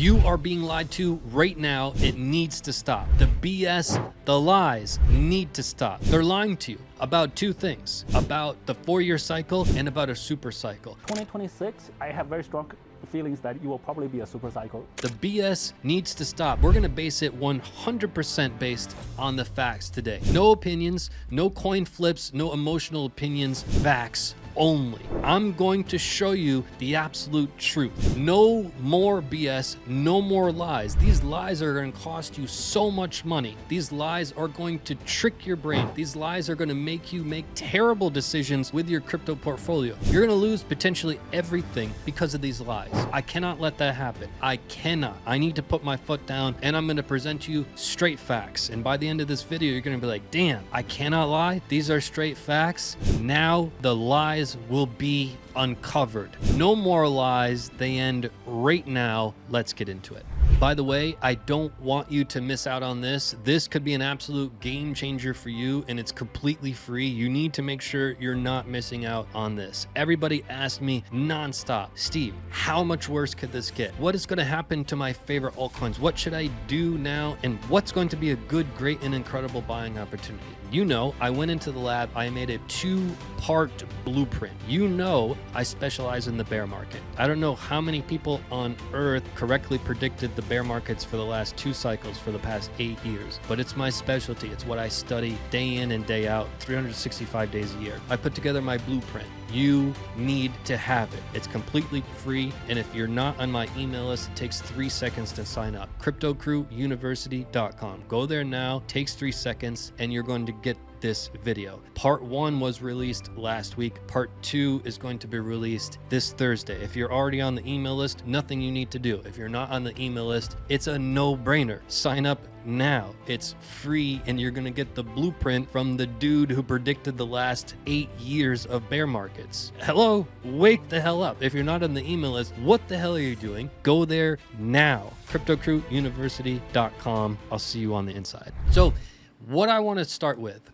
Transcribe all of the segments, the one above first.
You are being lied to right now. It needs to stop. The BS, the lies need to stop. They're lying to you about two things, about the 4-year cycle and about a super cycle. 2026, I have very strong feelings that you will probably be a super cycle. The BS needs to stop. We're going to base it 100% based on the facts today. No opinions, no coin flips, no emotional opinions, facts only. I'm going to show you the absolute truth. No more BS, no more lies. These lies are going to cost you so much money. These lies are going to trick your brain. These lies are going to make you make terrible decisions with your crypto portfolio. You're going to lose potentially everything because of these lies. I cannot let that happen. I cannot. I need to put my foot down and I'm going to present you straight facts. And by the end of this video, you're going to be like, damn, I cannot lie. These are straight facts. Now the lies will be uncovered. No more lies. They end right now. Let's get into it. By the way, I don't want you to miss out on this. This could be an absolute game changer for you and it's completely free. You need to make sure you're not missing out on this. Everybody asked me nonstop, Steve, how much worse could this get? What is going to happen to my favorite altcoins? What should I do now? And what's going to be a good, great, and incredible buying opportunity? You know, I went into the lab, I made a 2-part blueprint. You know, I specialize in the bear market. I don't know how many people on earth correctly predicted the bear markets for the last 2 cycles for the past 8 years, but it's my specialty. It's what I study day in and day out, 365 days a year. I put together my blueprint. You need to have it. It's completely free. And if you're not on my email list, it takes 3 seconds to sign up. CryptoCrewUniversity.com. Go there now, takes 3 seconds, and you're going to get this video. Part 1 was released last week. Part 2 is going to be released this Thursday. If you're already on the email list, nothing you need to do. If you're not on the email list, it's a no-brainer. Sign up now. It's free and you're going to get the blueprint from the dude who predicted the last 8 years of bear markets. Hello, wake the hell up. If you're not on the email list, what the hell are you doing? Go there now. CryptoCrewUniversity.com. I'll see you on the inside. So what I want to start with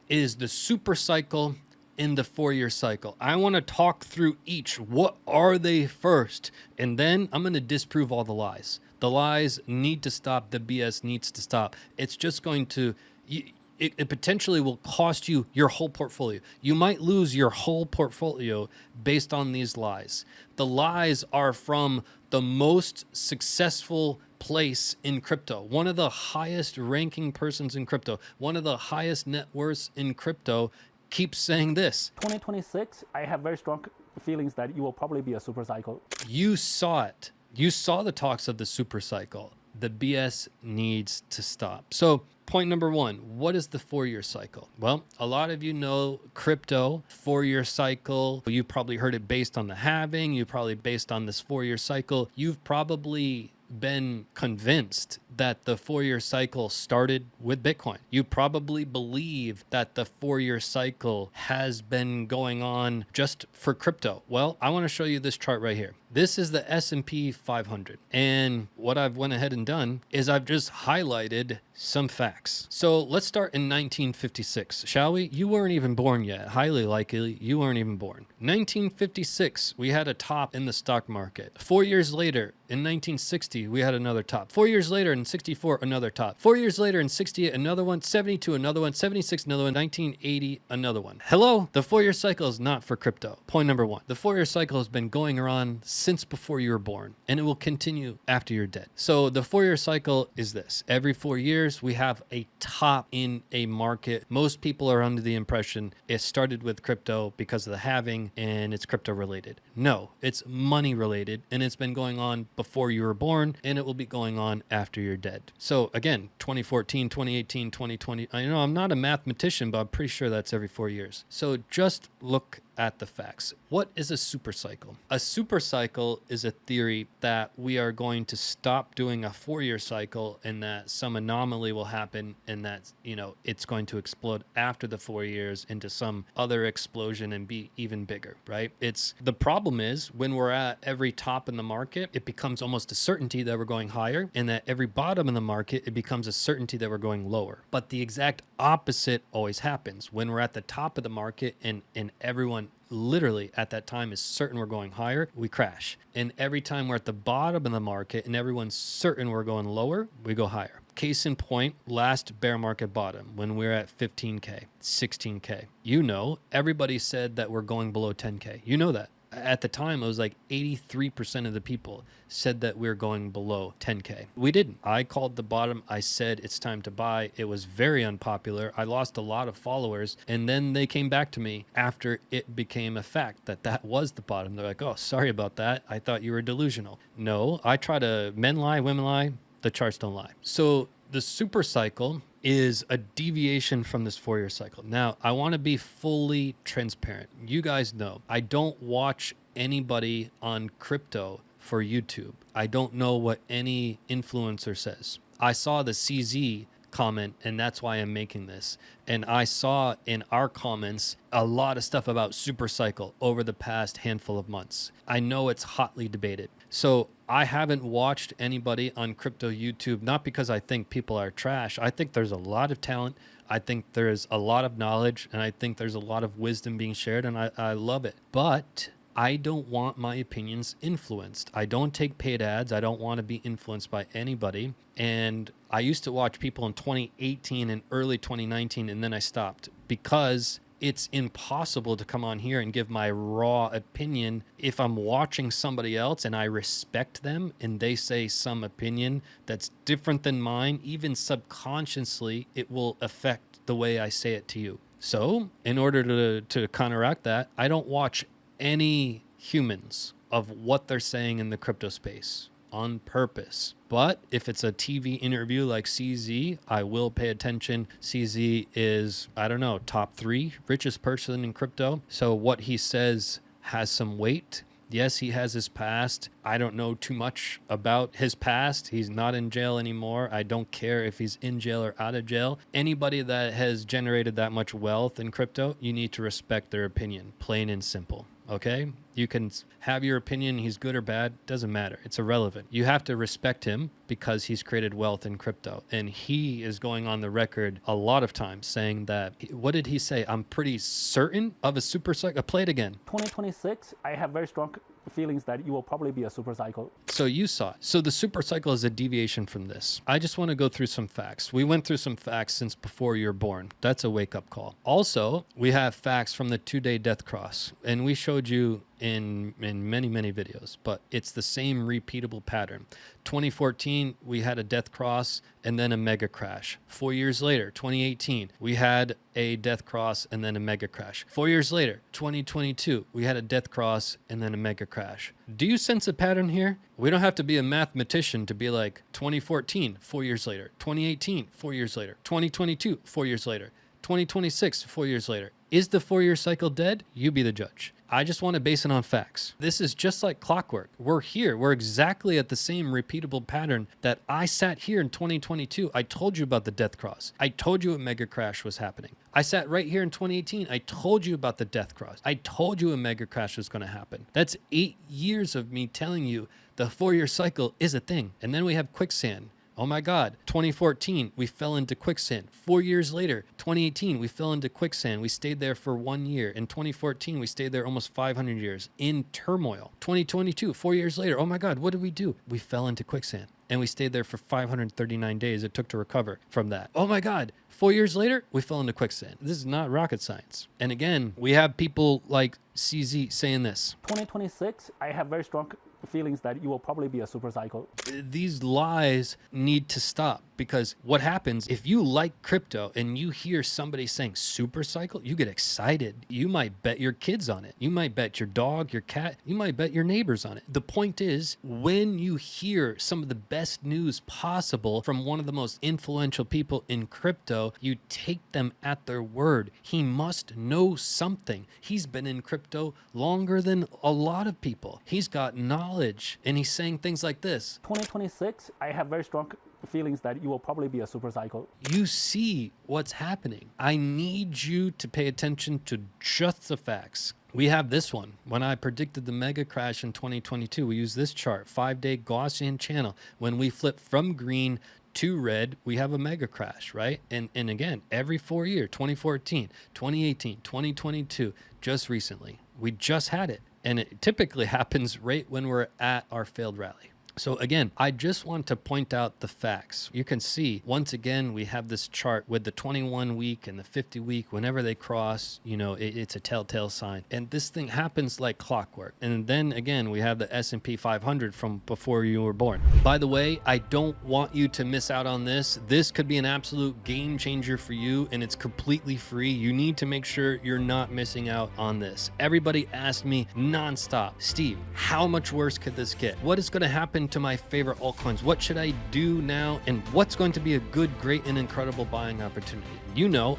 is the super cycle in the 4-year cycle. I want to talk through each. What are they first? And then I'm going to disprove all the lies. The lies need to stop. The BS needs to stop. It's just going to, it potentially will cost you your whole portfolio. You might lose your whole portfolio based on these lies. The lies are from the most successful place in crypto, one of the highest ranking persons in crypto, one of the highest net worths in crypto, keeps saying this. 2026, I have very strong feelings that you will probably be a super cycle. You saw it. You saw the talks of the super cycle. The BS needs to stop. So point number 1, what is the 4-year cycle? Well, a lot of you know crypto, 4-year cycle. You probably heard it based on the halving. You probably based on this 4-year cycle. You've probably been convinced that the 4-year cycle started with Bitcoin. You probably believe that the 4-year cycle has been going on just for crypto. Well, I want to show you this chart right here. This is the S&P 500. And what I've went ahead and done is I've just highlighted some facts. So let's start in 1956, shall we? You weren't even born yet. Highly likely you weren't even born. 1956, we had a top in the stock market. 4 years later, in 1960, we had another top. 4 years later, in 64, another top. 4 years later, in 68, another one. 72, another one. 76, another one. 1980, another one. Hello? The 4-year cycle is not for crypto. Point number 1. The 4-year cycle has been going around since before you were born, and it will continue after you're dead. So the 4-year cycle is this. Every 4 years, we have a top in a market. Most people are under the impression it started with crypto because of the halving and it's crypto related. No, it's money related, and it's been going on before you were born, and it will be going on after you're dead. So again, 2014, 2018, 2020, I know I'm not a mathematician, but I'm pretty sure that's every 4 years. So just look at the facts. What is a super cycle? A super cycle is a theory that we are going to stop doing a 4-year cycle and that some anomaly will happen and that, you know, it's going to explode after the 4 years into some other explosion and be even bigger, right? The problem is when we're at every top in the market, it becomes almost a certainty that we're going higher, and that every bottom in the market, it becomes a certainty that we're going lower. But the exact opposite always happens. When we're at the top of the market and everyone literally at that time is certain we're going higher, we crash. And every time we're at the bottom of the market and everyone's certain we're going lower, we go higher. Case in point, last bear market bottom when we were at 15K, 16K. You know, everybody said that we're going below 10K. You know that. At the time, it was like 83% of the people said that we're going below 10K. We didn't. I called the bottom. I said it's time to buy. It was very unpopular. I lost a lot of followers. And then they came back to me after it became a fact that that was the bottom. They're like, oh, sorry about that. I thought you were delusional. No, I try to, men lie, women lie. The charts don't lie. So the super cycle is a deviation from this 4-year cycle. Now, I want to be fully transparent. You guys know I don't watch anybody on crypto for YouTube. I don't know what any influencer says. I saw the CZ comment, and that's why I'm making this. And I saw in our comments a lot of stuff about Supercycle over the past handful of months. I know it's hotly debated. So I haven't watched anybody on crypto YouTube, not because I think people are trash. I think there's a lot of talent. I think there's a lot of knowledge, and I think there's a lot of wisdom being shared, and I love it. But I don't want my opinions influenced. I don't take paid ads. I don't want to be influenced by anybody. And I used to watch people in 2018 and early 2019, and then I stopped because it's impossible to come on here and give my raw opinion if I'm watching somebody else and I respect them and they say some opinion that's different than mine. Even subconsciously, it will affect the way I say it to you. So in order to counteract that, I don't watch any humans of what they're saying in the crypto space on purpose. But if it's a TV interview like CZ, I will pay attention. CZ is, I don't know, top 3 richest person in crypto. So what he says has some weight. Yes, he has his past. I don't know too much about his past. He's not in jail anymore. I don't care if he's in jail or out of jail. Anybody that has generated that much wealth in crypto, you need to respect their opinion, plain and simple. Okay? You can have your opinion, he's good or bad, doesn't matter. It's irrelevant. You have to respect him because he's created wealth in crypto. And he is going on the record a lot of times saying that, what did he say? I'm pretty certain of a super cycle. Play it again. 2026, I have very strong feelings that you will probably be a super cycle. So you saw it. So the super cycle is a deviation from this. I just want to go through some facts. We went through some facts since before you were born. That's a wake-up call. Also, we have facts from the 2-day death cross, and we showed you in many videos, but it's the same repeatable pattern. 2014, we had a death cross and then a mega crash. 4 years later, 2018, we had a death cross and then a mega crash. 4 years later, 2022, we had a death cross and then a mega crash. Do you sense a pattern here? We don't have to be a mathematician to be like 2014, 4 years later, 2018, 4 years later, 2022, 4 years later, 2026, 4 years later. Is the 4-year cycle dead? You be the judge. I just want to base it on facts. This is just like clockwork. We're here. We're exactly at the same repeatable pattern that I sat here in 2022. I told you about the death cross. I told you a mega crash was happening. I sat right here in 2018. I told you about the death cross. I told you a mega crash was going to happen. That's 8 years of me telling you the 4-year cycle is a thing. And then we have quicksand. Oh my God, 2014, we fell into quicksand. 4 years later, 2018, we fell into quicksand. We stayed there for 1 year. In 2014, we stayed there almost 500 years in turmoil. 2022, 4 years later, oh my God, what did we do? We fell into quicksand. And we stayed there for 539 days it took to recover from that. Oh my God, 4 years later, we fell into quicksand. This is not rocket science. And again, we have people like CZ saying this. 2026, I have very strong feelings that you will probably be a super cycle. These lies need to stop, because what happens if you like crypto and you hear somebody saying super cycle, you get excited. You might bet your kids on it. You might bet your dog, your cat, you might bet your neighbors on it. The point is, when you hear some of the best news possible from one of the most influential people in crypto, you take them at their word. He must know something. He's been in crypto longer than a lot of people. He's got knowledge, and he's saying things like this. 2026, I have very strong feelings that you will probably be a super cycle. You see what's happening. I need you to pay attention to just the facts. We have this one. When I predicted the mega crash in 2022, we used this chart, 5-day Gaussian channel. When we flip from green to red, we have a mega crash, right? And again, every 4 year, 2014, 2018, 2022, just recently, We just had it. And it typically happens right when we're at our failed rally. So again, I just want to point out the facts. You can see, once again, we have this chart with the 21 week and the 50 week. Whenever they cross, it's a telltale sign. And this thing happens like clockwork. And then again, we have the S&P 500 from before you were born. By the way, I don't want you to miss out on this. This could be an absolute game changer for you, and it's completely free. You need to make sure you're not missing out on this. Everybody asked me nonstop, Steve, how much worse could this get? What is going to happen to my favorite altcoins? What should I do now? And what's going to be a good, great, and incredible buying opportunity?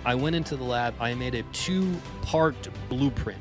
I went into the lab, I made a 2-part blueprint.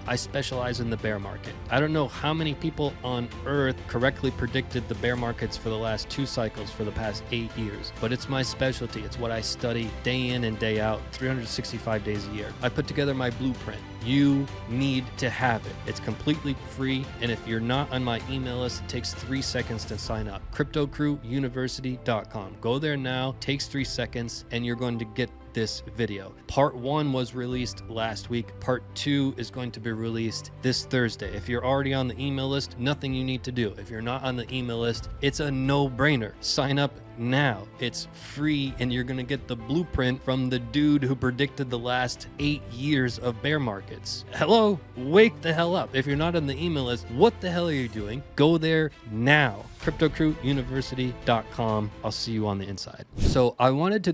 I specialize in the bear market. I don't know how many people on earth correctly predicted the bear markets for the last 2 cycles for the past 8 years, but it's my specialty. It's what I study day in and day out, 365 days a year. I put together my blueprint. You need to have it. It's completely free. And if you're not on my email list, it takes 3 seconds to sign up. CryptoCrewUniversity.com. Go there now, takes 3 seconds, and you're going to get this video. Part 1 was released last week. Part 2 is going to be released this Thursday. If you're already on the email list, nothing you need to do. If you're not on the email list, it's a no-brainer. Sign up now. It's free, and you're going to get the blueprint from the dude who predicted the last 8 years of bear markets. Hello? Wake the hell up. If you're not on the email list, what the hell are you doing? Go there now. CryptoCrewUniversity.com. I'll see you on the inside. So I wanted to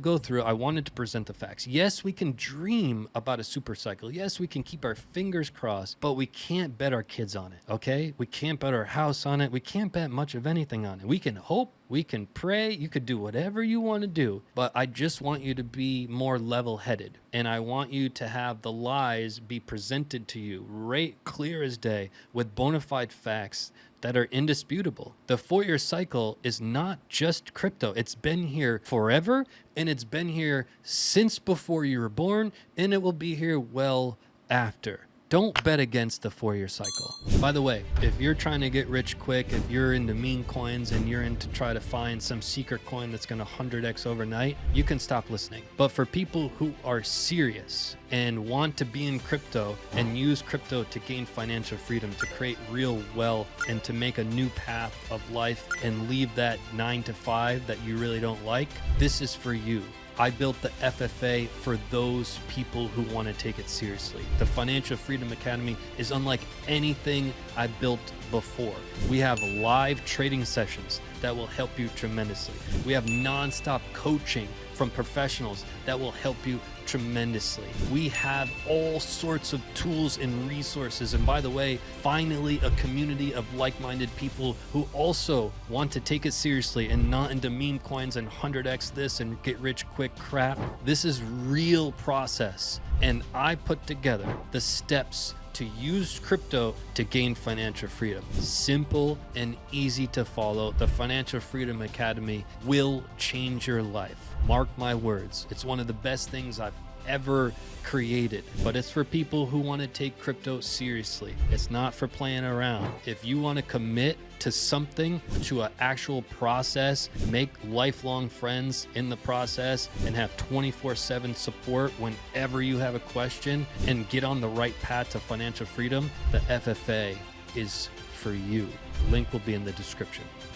present the facts. Yes, we can dream about a super cycle. Yes, we can keep our fingers crossed, but we can't bet our kids on it, okay? We can't bet our house on it. We can't bet much of anything on it. We can hope, we can pray, you could do whatever you want to do, but I just want you to be more level-headed, and I want you to have the lies be presented to you right clear as day with bona fide facts that are indisputable. The 4-year cycle is not just crypto. It's been here forever, and it's been here since before you were born, and it will be here well after. Don't bet against the 4-year cycle. By the way, if you're trying to get rich quick, if you're into meme coins and you're into try to find some secret coin that's going to 100x overnight, you can stop listening. But for people who are serious and want to be in crypto and use crypto to gain financial freedom, to create real wealth, and to make a new path of life and leave that 9 to 5 that you really don't like, this is for you. I built the FFA for those people who want to take it seriously. The Financial Freedom Academy is unlike anything I built before. We have live trading sessions that will help you tremendously. We have nonstop coaching from professionals that will help you tremendously. We have all sorts of tools and resources. And by the way, finally, a community of like-minded people who also want to take it seriously and not into meme coins and 100x this and get rich quick crap. This is real process. And I put together the steps to use crypto to gain financial freedom. Simple and easy to follow. The Financial Freedom Academy will change your life. Mark my words. It's one of the best things I've ever created, but it's for people who want to take crypto seriously. It's not for playing around. If you want to commit to something, to an actual process, make lifelong friends in the process, and have 24/7 support whenever you have a question, and get on the right path to financial freedom, the FFA is for you. Link will be in the description.